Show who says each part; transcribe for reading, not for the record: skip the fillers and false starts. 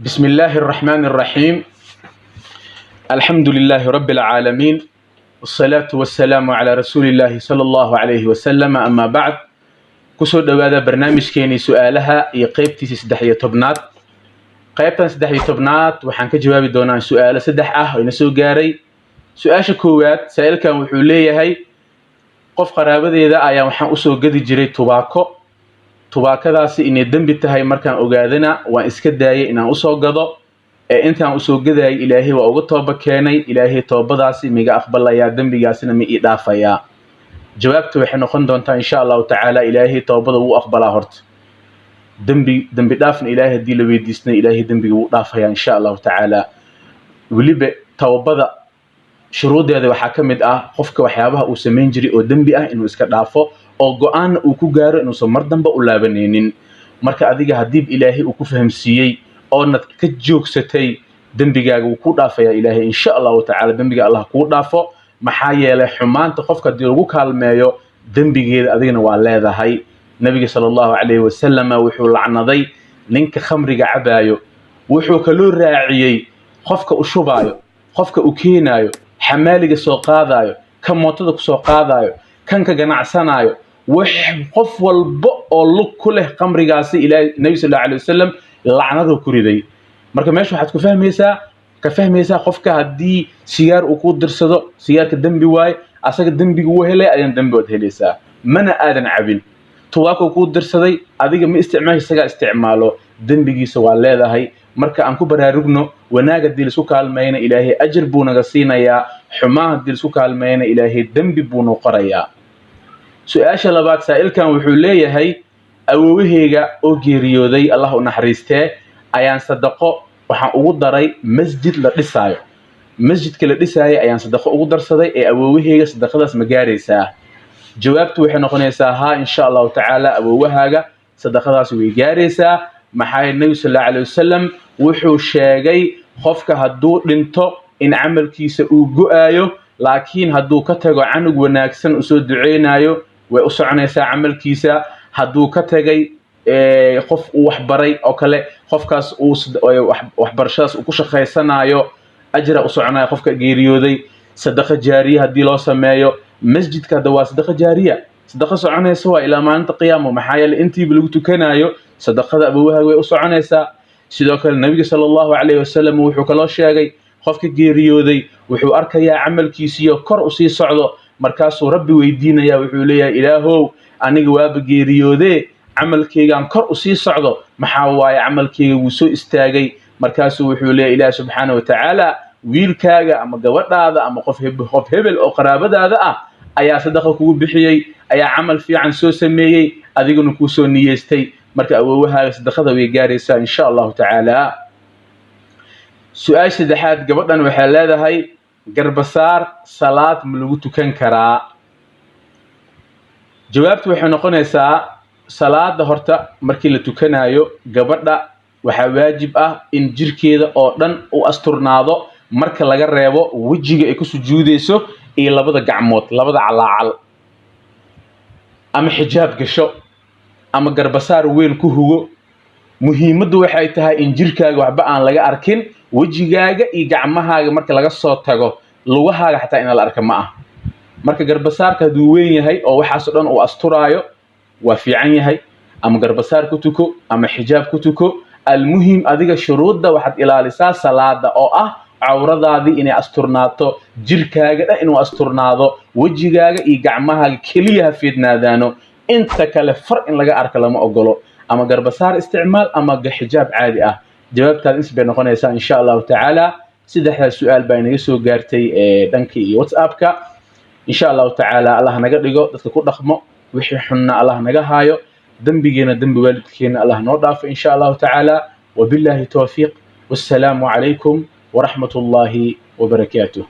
Speaker 1: بسم الله الرحمن الرحيم. الحمد لله رب العالمين، والصلاة والسلام على رسول الله صلى الله عليه وسلم. أما بعد، كسر هذا برنامج كيني سؤالها يقيبتي سدحية طبنات. قيبتنا سدحية طبنات وحنك جوابي دونان سؤال سدح وينسو جاري. سؤال شكوات سائل كان وحوليه هاي قف قرابة إذا أيام وحن أسو قد جري tubaakadaasi inay dambi tahay markaan ogaadana waan iska daayay inaan usoo gado intaan usoo gaday ilaahay waa uga tooba keenay ilaahay toobadaasi miga aqbalaya dambigaasina ma ii dhaafaya jawaabtu waxay noqon doontaa insha Allah taala ilaahay toobada wuu aqbalaa horta dambi dhaafna ilaahay hadii la weydiisna ilaahay dambiga wuu dhaafaya insha Allah taala waliba toobada shuruudeeda waxaa kamid ah qofka waxyaabaha uu sameyn jiray oo dambi ah inuu iska dhaafo oo go'aan uu ku gaaro inuu soo mar dambe u laabaneenin marka adiga hadii ilaahay uu ku fahamsiiyay oo nad ka joogsatay dambigaaga uu ku dhaafaya ilaahay insha Allah taala dambiga Allah ku dhaafo maxaa yeelay xumaanta qofka hadii lagu kaalmeeyo dambigeeda adigana waa leedahay nabiga sallallahu alayhi wasallam wuxuu lacnaday ninka khamriga cabaayo wuxuu kaloo raaciyay qofka u shubaayo qofka u keenayo xamaaliga soo qaadayo ka mootada ku soo qaadayo kan ka ganacsanayo qof walba oo lug ku leh qamrigaasi ilaahay nabi sallallahu alayhi wasallam lacnadu ku riday marka meesha waxaad ka fahmaysaa qofka hadii sigaar uu ku dirsado sigaarka dambi waay asaga dambiga uu helay ayaan dambi wad helaysaa mana aadan cabin tuwaako ku dirsaday adiga ma isticmaashiga isticmaalo dambigiisa waa leedahay marka aan ku baraarugno wanaaga dil isku kaalmeeyna ilaahay ajr buu naga siinayaa xumaa dil isku kaalmeeyna ilaahay dambi buu noo qorayaa su'aasha labaad saa'ilkan wuxuu leeyahay awowahayga oo geeriyooday Allah u naxariistee ayaan sadaqo waxaan ugu daray masjid la dhisaayo masjidka la dhisaayo ayaan sadaqo ugu darsaday ee awowahayga sadaqadaas ma gaaraysaa jawaabtu waxay noqonaysaa ha insha Allah taala awowahaaga sadaqadaas way gaaraysaa maxay nabi sallallahu alayhi wasallam wuxuu sheegay qofka haduu dhinto in amalkiisa uu go'aayo laakiin haduu ka tago canug wanaagsan u soo duceynayo way u soconaysaa amalkiisa haduu ka tagay qof uu wax baray oo kale qofkaas uu wax barashadaas uu ku shaqeysanayo ajra u soconayo qofka geeriyooday sadaqa jaariya hadii loo sameeyo masjidka waa sadaqa jaariya sadaqa soconaysa waa ilaa maalinta qiyaamo maxaa yeelay intii lagu tukanayo sadaqada abawaaga way u soconaysaa sidoo kale nabiga sallallahu alayhi wasallam wuxuu kala sheegay qofka geeriyooday wuxuu arkayaa amalkiisa kor u sii socdo markaasuu rabbi weydiinaya wuxuu leeyahay ilaahow aniga waaba geeriyoode amalkaygaan kor u sii socdo maxaa waaye amalkayga wuu soo istaagay markaasuu wuxuu leeyahay ilaahay subhanahu wa ta'ala wiilkaaga ama gabadhaada ama qof hebel oo qaraabadaada ah ayaa sadaqa kugu bixiyay ayaa amal fiican soo sameeyay adiguna ku soo niyeystay marka awowahaaga sadaqada way gaaraysaa insha Allah taala su'aasha saddexaad gabadhan waxay leedahay garbasaar salaad ma lagu tukan karaa jawaabtu waxay noqonaysaa salaada horta markii la tukanayo gabadha waxa waajib ah in jirkeeda oo dhan u asturnaado marka laga reebo wajiga ay ku sujuudeyso iyo labada gacmood labada calaacal ama xijaab gasho ama garbasaar weyn ku hugo muhiimadu waxay tahay in jirkaaga waxba aan laga arkin wajigaaga iyo gacmahaaga marka laga soo tago lugahaaga xataa in la arko ma ah marka garbasaarka haduu weyn yahay oo waxaas dhan uu asturaayo waa fiican yahay ama garbasaar ku tuko ama xijaab ku tuko almuhim adiga shuruudda waxaad ilaalisaa salaada oo ah awradaadii inay asturnaato jirkaaga dhan inuu asturnaado wajigaaga iyo gacmahaaga kaliya fiidnaadaano inta kale far in laga arko lama ogolo ama garbasaar isticmaal ama xijaab caadi ah jawaabtaad isbay noqonaysaa insha Allah taala saddexda su'aal baa inaga soo gaartay dhankii iyo WhatsApp-ka insha Allah taala Allah naga dhigo dadka ku dhaqmo wixii xunna Allah naga haayo dambigeena dambi waalidkeena Allah noo dhaafo insha Allah taala wabillahi tawfiiq wassalamu alaykum wa rahmatullahi wa barakatuh